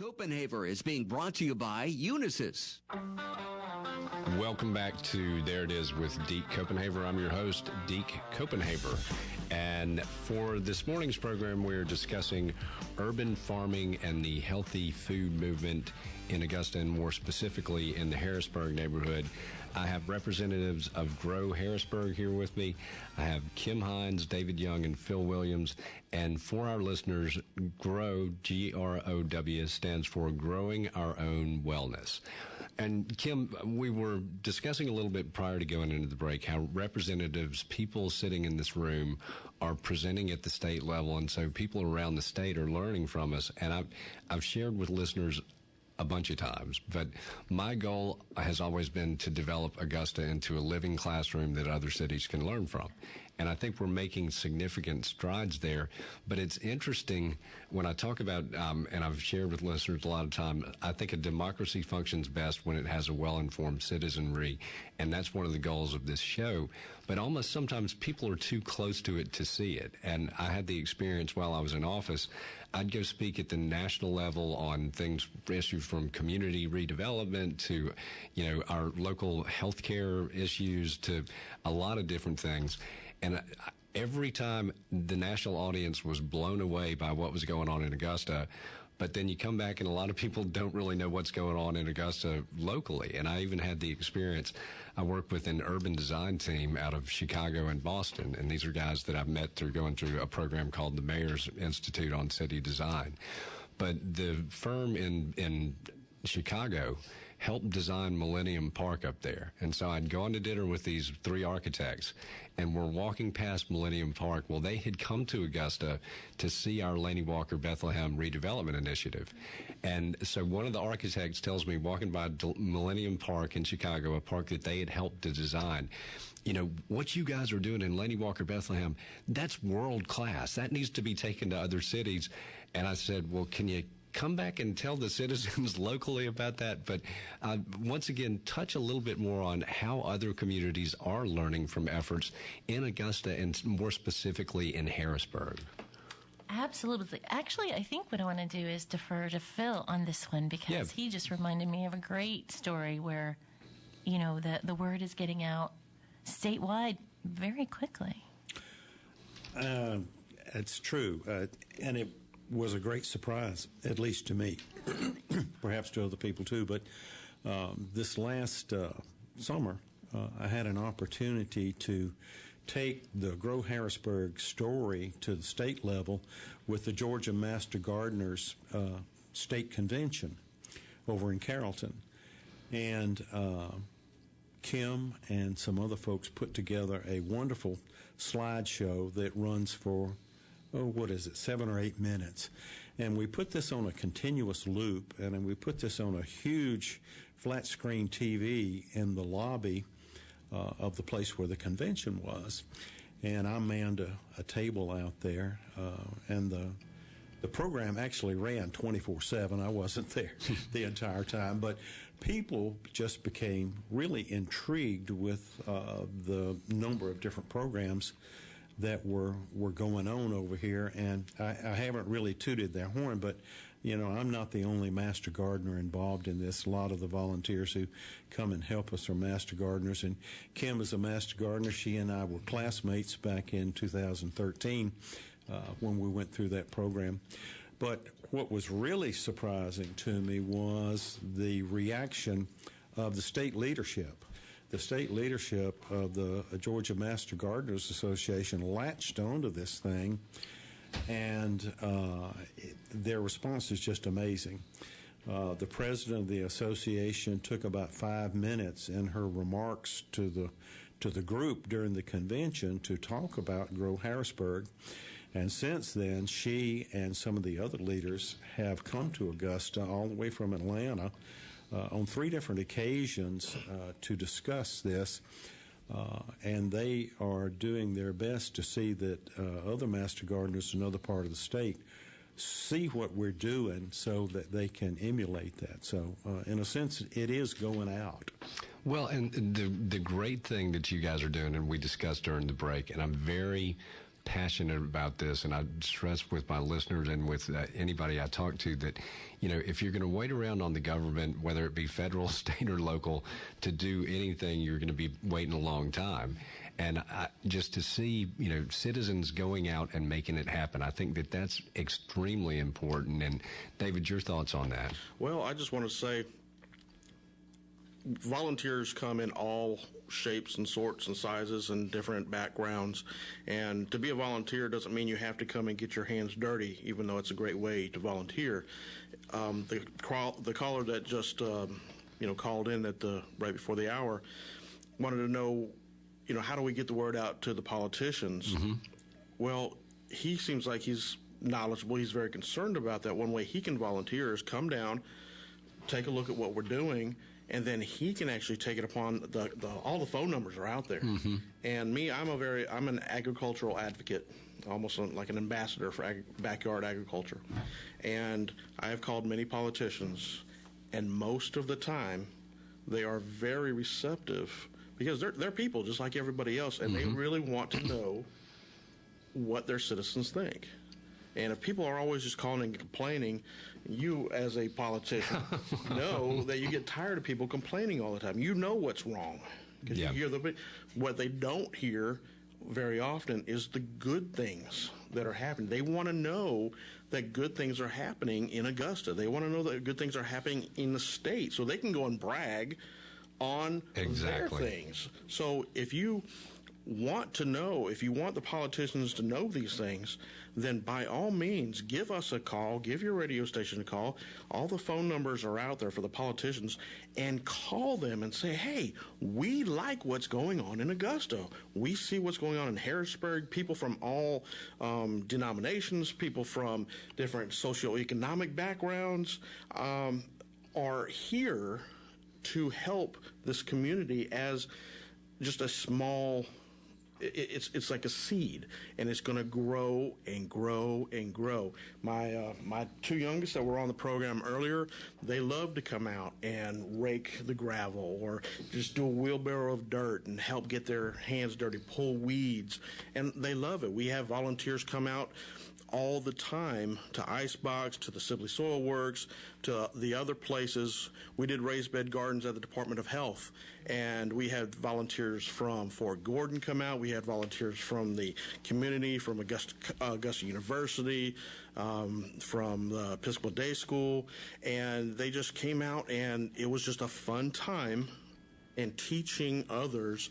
Copenhaver is being brought to you by Unisys. Welcome back to There It Is with Deke Copenhaver. I'm your host, Deke Copenhaver. And for this morning's program, we're discussing urban farming and the healthy food movement in Augusta, and more specifically in the Harrisburg neighborhood. I have representatives of Grow Harrisburg here with me. I have Kim Hines, David Young, and Phil Williams. And for our listeners, GROW, G-R-O-W, stands for Growing Our Own Wellness. And Kim, we were discussing a little bit prior to going into the break how representatives, people sitting in this room, are presenting at the state level, and so people around the state are learning from us. And I've shared with listeners a bunch of times, but my goal has always been to develop Augusta into a living classroom that other cities can learn from. And I think we're making significant strides there. But it's interesting when I talk about, and I've shared with listeners a lot of time, I think a democracy functions best when it has a well-informed citizenry. And that's one of the goals of this show. But almost sometimes people are too close to it to see it. And I had the experience while I was in office. I'd go speak at the national level on things, issues from community redevelopment to, our local healthcare issues to a lot of different things. And every time the national audience was blown away by what was going on in Augusta, but then you come back and a lot of people don't really know what's going on in Augusta locally. And I even had the experience, I work with an urban design team out of Chicago and Boston, and these are guys that I've met through going through a program called the Mayor's Institute on City Design. But the firm in Chicago helped design Millennium Park up there. And so I'd gone to dinner with these three architects, and we're walking past Millennium Park. Well, they had come to Augusta to see our Laney Walker Bethlehem redevelopment initiative. And so one of the architects tells me, walking by Millennium Park in Chicago, a park that they had helped to design, what you guys are doing in Laney Walker Bethlehem, that's world class. That needs to be taken to other cities. And I said, well, can you come back and tell the citizens locally about that? But once again, touch a little bit more on how other communities are learning from efforts in Augusta and more specifically in Harrisburg. Absolutely. Actually, I think what I want to do is defer to Phil on this one, because he just reminded me of a great story where, the word is getting out statewide very quickly. It's true. And it was a great surprise, at least to me, perhaps to other people too. But this last summer, I had an opportunity to take the Grow Harrisburg story to the state level with the Georgia Master Gardeners State Convention over in Carrollton. And Kim and some other folks put together a wonderful slideshow that runs for 7 or 8 minutes. And we put this on a continuous loop, and then we put this on a huge flat screen TV in the lobby of the place where the convention was. And I manned a table out there, and the program actually ran 24/7. I wasn't there the entire time, but people just became really intrigued with the number of different programs that were going on over here. And I haven't really tooted their horn, but I'm not the only master gardener involved in this. A lot of the volunteers who come and help us are master gardeners, and Kim is a master gardener. She and I were classmates back in 2013 when we went through that program. But what was really surprising to me was the reaction of the state leadership. The state leadership of the Georgia Master Gardeners Association latched onto this thing, and their response is just amazing. The president of the association took about 5 minutes in her remarks to the group during the convention to talk about Grow Harrisburg. And since then, she and some of the other leaders have come to Augusta all the way from Atlanta on 3 different occasions to discuss this, and they are doing their best to see that other master gardeners in other part of the state see what we're doing so that they can emulate that. So in a sense, it is going out. Well, and the great thing that you guys are doing, and we discussed during the break, and I'm very passionate about this, and I stress with my listeners and with anybody I talk to that, if you're going to wait around on the government, whether it be federal, state, or local, to do anything, you're going to be waiting a long time. And just to see, citizens going out and making it happen, I think that that's extremely important. And David, your thoughts on that? Well, I just want to say volunteers come in all shapes and sorts and sizes and different backgrounds. And to be a volunteer doesn't mean you have to come and get your hands dirty, even though it's a great way to volunteer. The caller that just called in right before the hour wanted to know, how do we get the word out to the politicians? Mm-hmm. Well, he seems like he's knowledgeable. He's very concerned about that. One way he can volunteer is come down, take a look at what we're doing, and then he can actually take it upon all the phone numbers are out there. Mm-hmm. And me, I'm an agricultural advocate, almost like an ambassador for backyard agriculture. And I have called many politicians, and most of the time they are very receptive because they're people just like everybody else, and mm-hmm. they really want to know what their citizens think. And if people are always just calling and complaining, you as a politician know that you get tired of people complaining all the time. You know what's wrong. Because you hear what they don't hear very often is the good things that are happening. They want to know that good things are happening in Augusta. They want to know that good things are happening in the state so they can go and brag on their things. So if you want the politicians to know these things, then by all means, give us a call, give your radio station a call. All the phone numbers are out there for the politicians, and call them and say, hey, we like what's going on in Augusta. We see what's going on in Harrisburg. People from all denominations, people from different socioeconomic backgrounds are here to help this community as just a small... It's like a seed, and it's going to grow and grow and grow. My two youngest that were on the program earlier, they love to come out and rake the gravel or just do a wheelbarrow of dirt and help get their hands dirty, pull weeds, and they love it. We have volunteers come out all the time to Icebox, to the Sibley Soil Works, to the other places. We did raised bed gardens at the Department of Health, and we had volunteers from Fort Gordon come out. We had volunteers from the community, from Augusta University, from the Episcopal Day School, and they just came out, and it was just a fun time in teaching others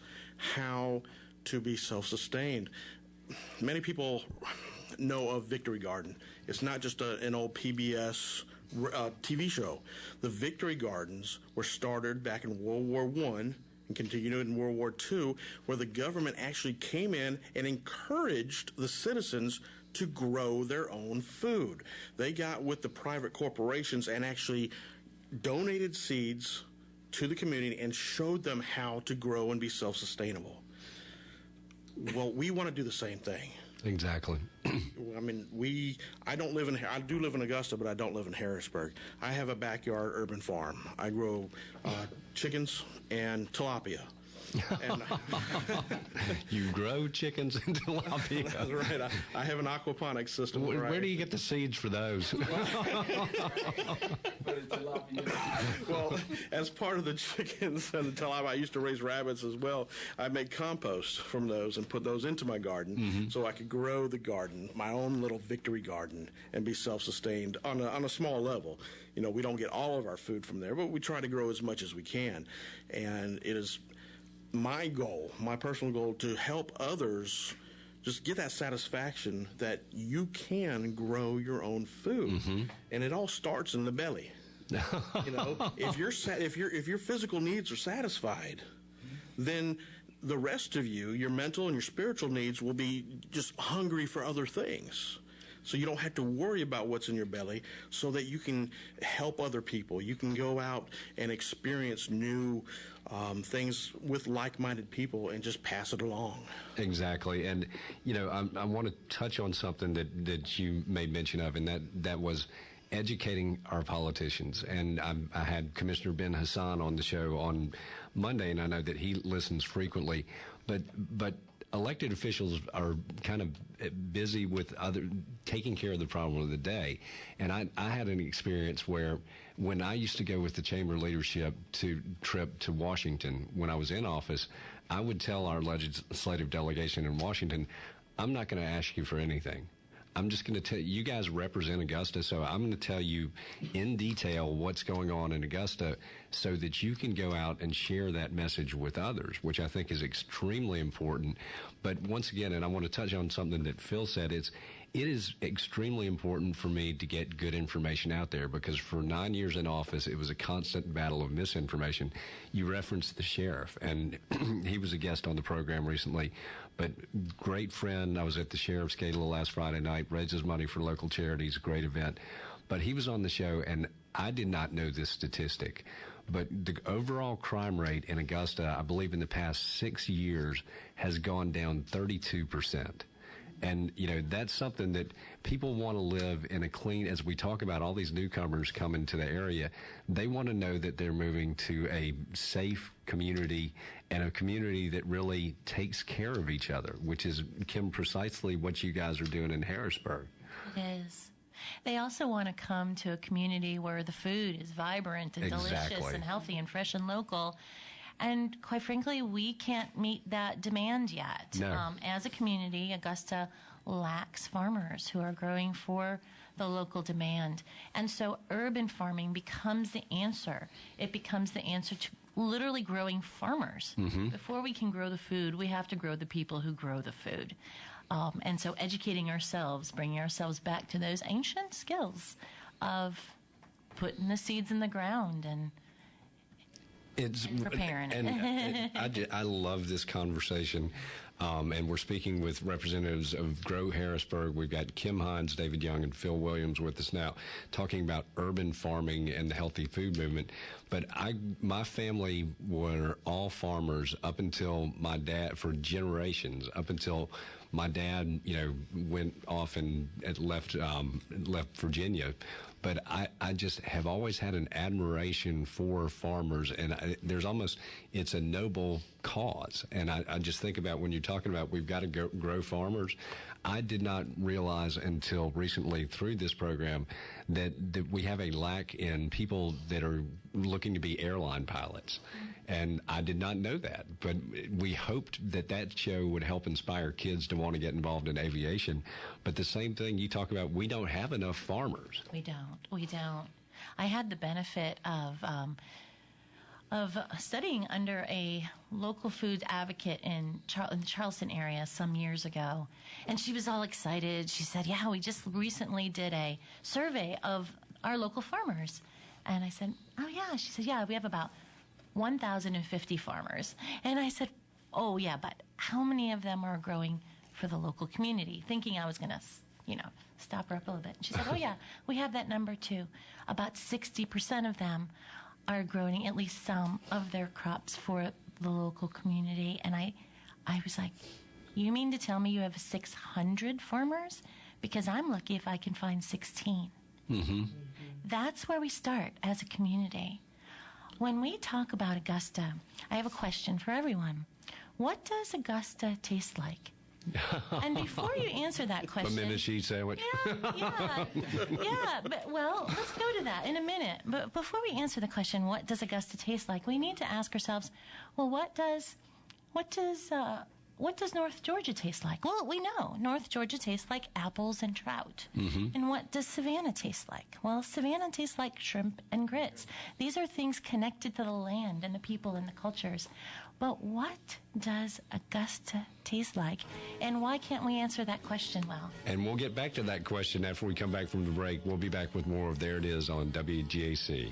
how to be self-sustained. Many people know of Victory Garden. It's not just an old PBS TV show. The Victory Gardens were started back in World War I and continued in World War II, where the government actually came in and encouraged the citizens to grow their own food. They got with the private corporations and actually donated seeds to the community and showed them how to grow and be self-sustainable. Well, we want to do the same thing. Exactly. I mean, I do live in Augusta, but I don't live in Harrisburg. I have a backyard urban farm. I grow chickens and tilapia. And you grow chickens and tilapia. That's right. I have an aquaponics system. Where do you get the seeds for those? Well, as part of the chickens and the tilapia, I used to raise rabbits as well. I make compost from those and put those into my garden so I could grow the garden, my own little Victory Garden, and be self-sustained on a small level. You know, we don't get all of our food from there, but we try to grow as much as we can. And it is my goal, my personal goal, to help others just get that satisfaction that you can grow your own food, and it all starts in the belly. You know, if your physical needs are satisfied, then the rest of you, your mental and your spiritual needs, will be just hungry for other things. So you don't have to worry about what's in your belly, so that you can help other people. You can go out and experience new things with like-minded people and just pass it along. Exactly. And, you know, I want to touch on something that you made mention of, and that was educating our politicians. And I had Commissioner Ben Hassan on the show on Monday, and I know that he listens frequently. But elected officials are kind of busy with taking care of the problem of the day. And I had an experience where when I used to go with the chamber leadership trip to Washington when I was in office, I would tell our legislative delegation in Washington, I'm not going to ask you for anything. I'm just going to tell you guys represent Augusta, so I'm going to tell you in detail what's going on in Augusta so that you can go out and share that message with others, which I think is extremely important. But once again, and I want to touch on something that Phil said, it is extremely important for me to get good information out there because for 9 years in office, it was a constant battle of misinformation. You referenced the sheriff, and he was a guest on the program recently, but great friend. I was at the Sheriff's Gala last Friday night, raises money for local charities, great event. But he was on the show, and I did not know this statistic, but the overall crime rate in Augusta, I believe in the past 6 years, has gone down 32%. And, that's something that people want to live in a clean, as we talk about all these newcomers coming to the area, they want to know that they're moving to a safe community and a community that really takes care of each other, which is, Kim, precisely what you guys are doing in Harrisburg. It is. They also want to come to a community where the food is vibrant and delicious and healthy and fresh and local. And quite frankly, we can't meet that demand yet. No. As a community, Augusta lacks farmers who are growing for the local demand. And so urban farming becomes the answer. It becomes the answer to literally growing farmers. Mm-hmm. Before we can grow the food, we have to grow the people who grow the food. And so educating ourselves, bringing ourselves back to those ancient skills of putting the seeds in the ground and preparing it. And I love this conversation. And we're speaking with representatives of Grow Harrisburg. We've got Kim Hines, David Young, and Phil Williams with us now, talking about urban farming and the healthy food movement. But my family were all farmers up until my dad, for generations, up until my dad, went off and left Virginia. But I just have always had an admiration for farmers, and it's a noble cause. And I just think about when you're talking about we've got to grow farmers, I did not realize until recently through this program that we have a lack in people that are looking to be airline pilots. And I did not know that, but we hoped that show would help inspire kids to want to get involved in aviation. But the same thing you talk about, we don't have enough farmers. We don't. I had the benefit of studying under a local food advocate in the Charleston area some years ago. And she was all excited. She said, yeah, we just recently did a survey of our local farmers. And I said, oh, yeah. She said, yeah, we have about 1,050 farmers. And I said, oh, yeah, but how many of them are growing for the local community? Thinking I was going to, stop her up a little bit. And she said, oh, yeah, we have that number too. About 60% of them are growing at least some of their crops for the local community. And I was like, you mean to tell me you have 600 farmers? Because I'm lucky if I can find 16. Mm-hmm. That's where we start as a community. When we talk about Augusta, I have a question for everyone. What does Augusta taste like? And before you answer that question... A minute sheet sandwich. Yeah. But, let's go to that in a minute. But before we answer the question, what does Augusta taste like, we need to ask ourselves, well, what does North Georgia taste like? Well, we know North Georgia tastes like apples and trout. Mm-hmm. And what does Savannah taste like? Well, Savannah tastes like shrimp and grits. These are things connected to the land and the people and the cultures. But what does Augusta taste like? And why can't we answer that question well? And we'll get back to that question after we come back from the break. We'll be back with more of There It Is on WGAC.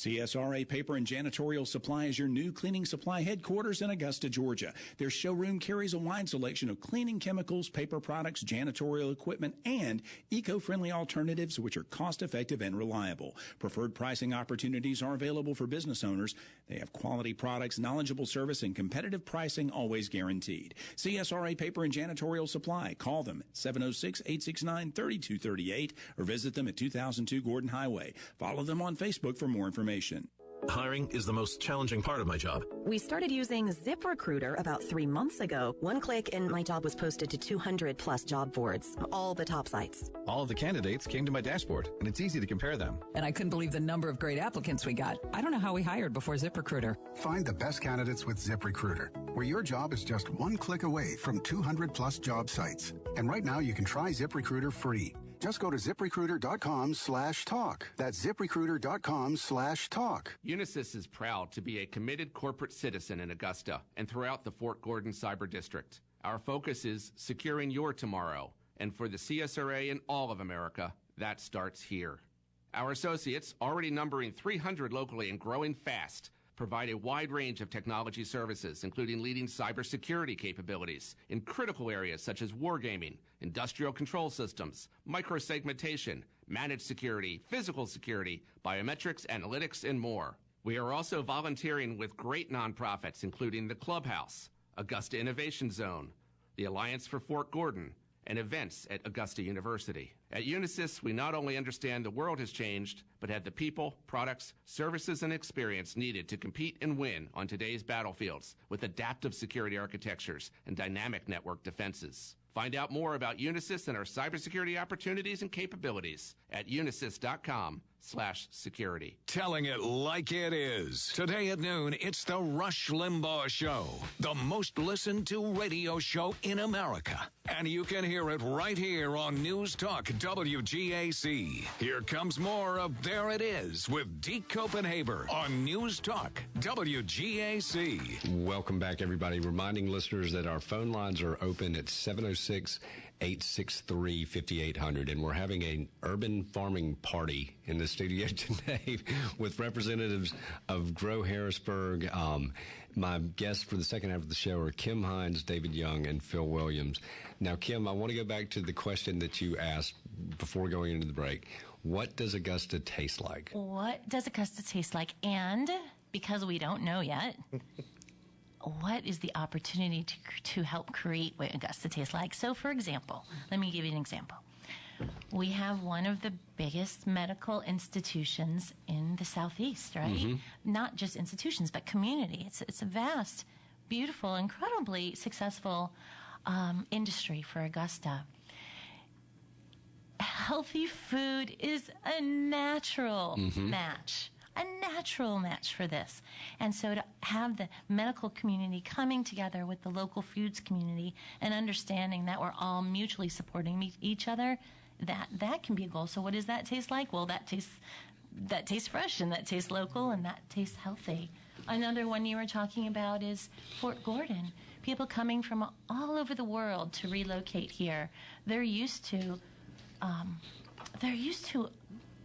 CSRA Paper and Janitorial Supply is your new cleaning supply headquarters in Augusta, Georgia. Their showroom carries a wide selection of cleaning chemicals, paper products, janitorial equipment, and eco-friendly alternatives which are cost-effective and reliable. Preferred pricing opportunities are available for business owners. They have quality products, knowledgeable service, and competitive pricing always guaranteed. CSRA Paper and Janitorial Supply. Call them 706-869-3238 or visit them at 2002 Gordon Highway. Follow them on Facebook for more information. Hiring is the most challenging part of my job. We started using ZipRecruiter about 3 months ago. One click and my job was posted to 200 plus job boards, all the top sites. All of the candidates came to my dashboard, and it's easy to compare them. And I couldn't believe the number of great applicants we got. I don't know how we hired before ZipRecruiter. Find the best candidates with ZipRecruiter, where your job is just one click away from 200 plus job sites. And right now you can try ZipRecruiter free. Just go to ZipRecruiter.com/talk. That's ZipRecruiter.com/talk. Unisys is proud to be a committed corporate citizen in Augusta and throughout the Fort Gordon Cyber District. Our focus is securing your tomorrow. And for the CSRA and all of America, that starts here. Our associates, already numbering 300 locally and growing fast, provide a wide range of technology services, including leading cybersecurity capabilities in critical areas such as wargaming, industrial control systems, microsegmentation, managed security, physical security, biometrics, analytics, and more. We are also volunteering with great nonprofits, including the Clubhouse, Augusta Innovation Zone, the Alliance for Fort Gordon, and events at Augusta University. At Unisys, we not only understand the world has changed, but have the people, products, services, and experience needed to compete and win on today's battlefields with adaptive security architectures and dynamic network defenses. Find out more about Unisys and our cybersecurity opportunities and capabilities at unisys.com/security. Telling it like it is. Today at noon, it's the Rush Limbaugh Show, the most listened to radio show in America. And you can hear it right here on News Talk WGAC. Here comes more of There It Is with Deke Copenhaver on News Talk WGAC. Welcome back, everybody. Reminding listeners that our phone lines are open at 706-863-5800, and we're having an urban farming party in the studio today with representatives of Grow Harrisburg. My guests for the second half of the show are Kim Hines, David Young, and Phil Williams. Now, Kim, I want to go back to the question that you asked before going into the break. What does Augusta taste like? What does Augusta taste like? And because we don't know yet, what is the opportunity to help create what Augusta tastes like? So, for example, let me give you an example. We have one of the biggest medical institutions in the Southeast, right? Mm-hmm. Not just institutions, but community. It's a vast, beautiful, incredibly successful industry for Augusta. Healthy food is a natural match. A natural match for this. And so to have the medical community coming together with the local foods community and understanding that we're all mutually supporting each other, that can be a goal. So what does that taste like? Well, that tastes fresh, and that tastes local, and that tastes healthy. Another one you were talking about is Fort Gordon. People coming from all over the world to relocate here. They're used to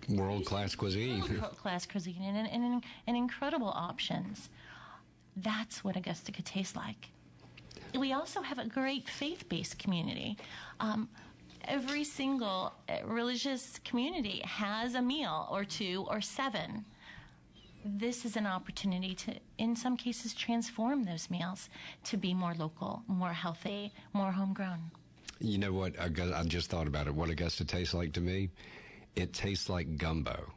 world-class cuisine. World-class cuisine and incredible options. That's what Augusta could taste like. We also have a great faith-based community. Every single religious community has a meal or two or seven. This is an opportunity to, in some cases, transform those meals to be more local, more healthy, more homegrown. You know what? I just thought about it. What Augusta tastes like to me? It tastes like gumbo.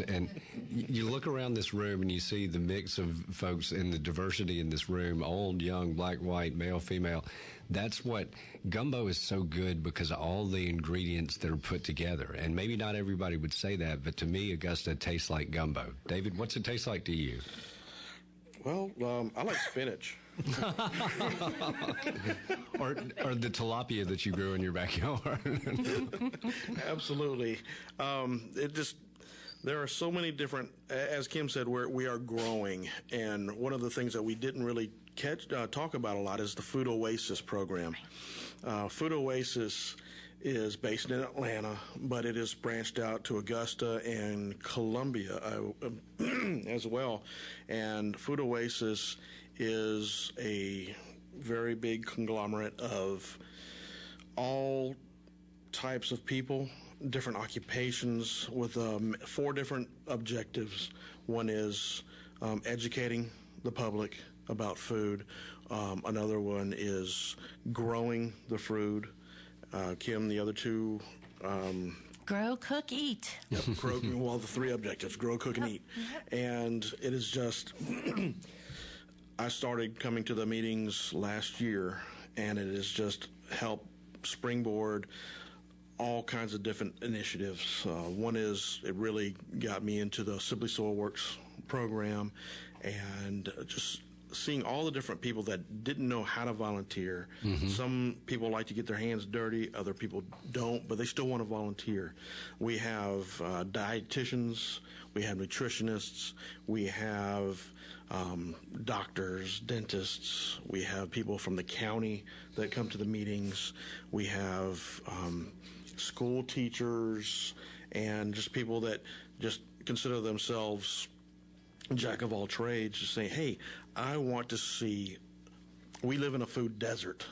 And you look around this room and you see the mix of folks and the diversity in this room, old, young, black, white, male, female. That's what gumbo is so good, because of all the ingredients that are put together. And maybe not everybody would say that, but to me, Augusta tastes like gumbo. David, what's it taste like to you? Well, I like spinach. or the tilapia that you grew in your backyard. Absolutely. There are so many different, as Kim said, we are growing. And one of the things that we didn't really talk about a lot is the Food Oasis program. Food Oasis is based in Atlanta, but it is branched out to Augusta and Columbia as well. And Food Oasis is a very big conglomerate of all types of people, different occupations, with 4 different objectives. One is educating the public about food. Another one is growing the food. Kim, the other 2... grow, cook, eat. Yep, well, the 3 objectives, grow, cook, and eat. And it is just... I started coming to the meetings last year, and it has just helped springboard all kinds of different initiatives. One is it really got me into the Sibley Soil Works program, and just seeing all the different people that didn't know how to volunteer. Some people like to get their hands dirty, other people don't, but they still want to volunteer. We have dietitians, we have nutritionists, we have doctors, dentists, we have people from the county that come to the meetings, we have school teachers, and just people that just consider themselves jack of all trades, just saying, hey, I want to see, we live in a food desert.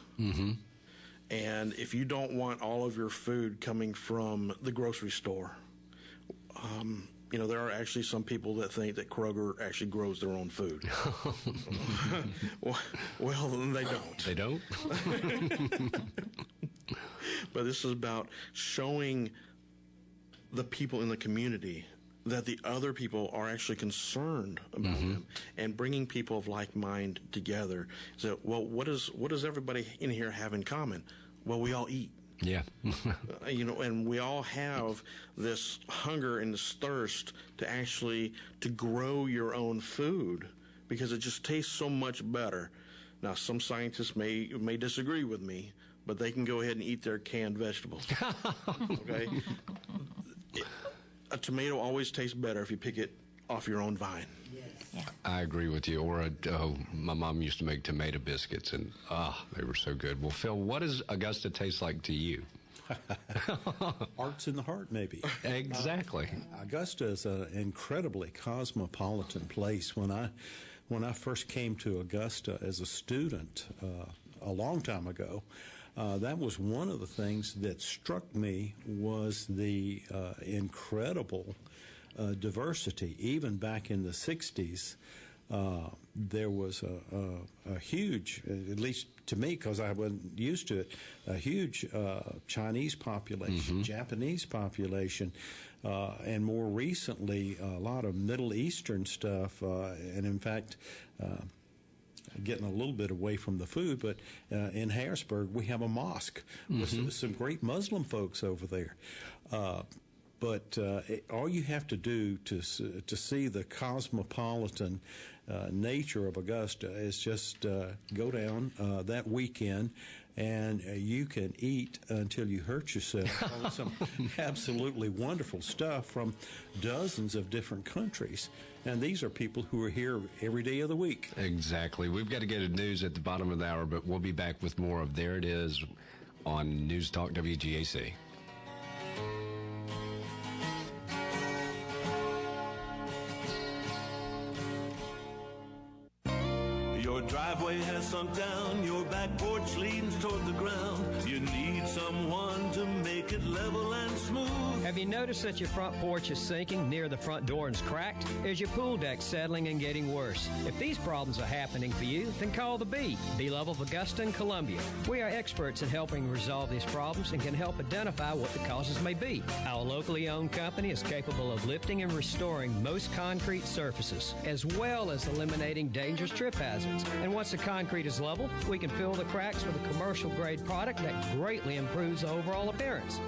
And if you don't want all of your food coming from the grocery store, you know, there are actually some people that think that Kroger actually grows their own food. well, they don't. They don't? But this is about showing the people in the community that the other people are actually concerned about them, and bringing people of like mind together. So, well, what does everybody in here have in common? Well, we all eat. Yeah. You know, and we all have this hunger and this thirst to actually to grow your own food, because it just tastes so much better. Now, some scientists may disagree with me, but they can go ahead and eat their canned vegetables. Okay? A tomato always tastes better if you pick it off your own vine. Yeah. I agree with you. Or my mom used to make tomato biscuits, and they were so good. Well, Phil, what does Augusta taste like to you? Art's in the heart, maybe. Exactly. Augusta is an incredibly cosmopolitan place. When I first came to Augusta as a student a long time ago, that was one of the things that struck me, was the incredible diversity. Even back in the 60s, there was a huge, at least to me, because I wasn't used to it, a huge Chinese population, Japanese population, and more recently, a lot of Middle Eastern stuff. And in fact, getting a little bit away from the food, but in Harrisburg, we have a mosque with some great Muslim folks over there. But all you have to do to see the cosmopolitan nature of Augusta is just go down that weekend, and you can eat until you hurt yourself on some absolutely wonderful stuff from dozens of different countries. And these are people who are here every day of the week. Exactly. We've got to get to news at the bottom of the hour, but we'll be back with more of There It Is on News Talk WGAC. Your driveway has sunk down, your back porch leans toward the ground. You need someone to make it level and smooth. Have you noticed that your front porch is sinking near the front door and is cracked? Is your pool deck settling and getting worse? If these problems are happening for you, then call the B-Level of Augusta and Columbia. We are experts in helping resolve these problems and can help identify what the causes may be. Our locally owned company is capable of lifting and restoring most concrete surfaces, as well as eliminating dangerous trip hazards. And once the concrete is level, we can fill the cracks with a commercial grade product that greatly improves the overall appearance.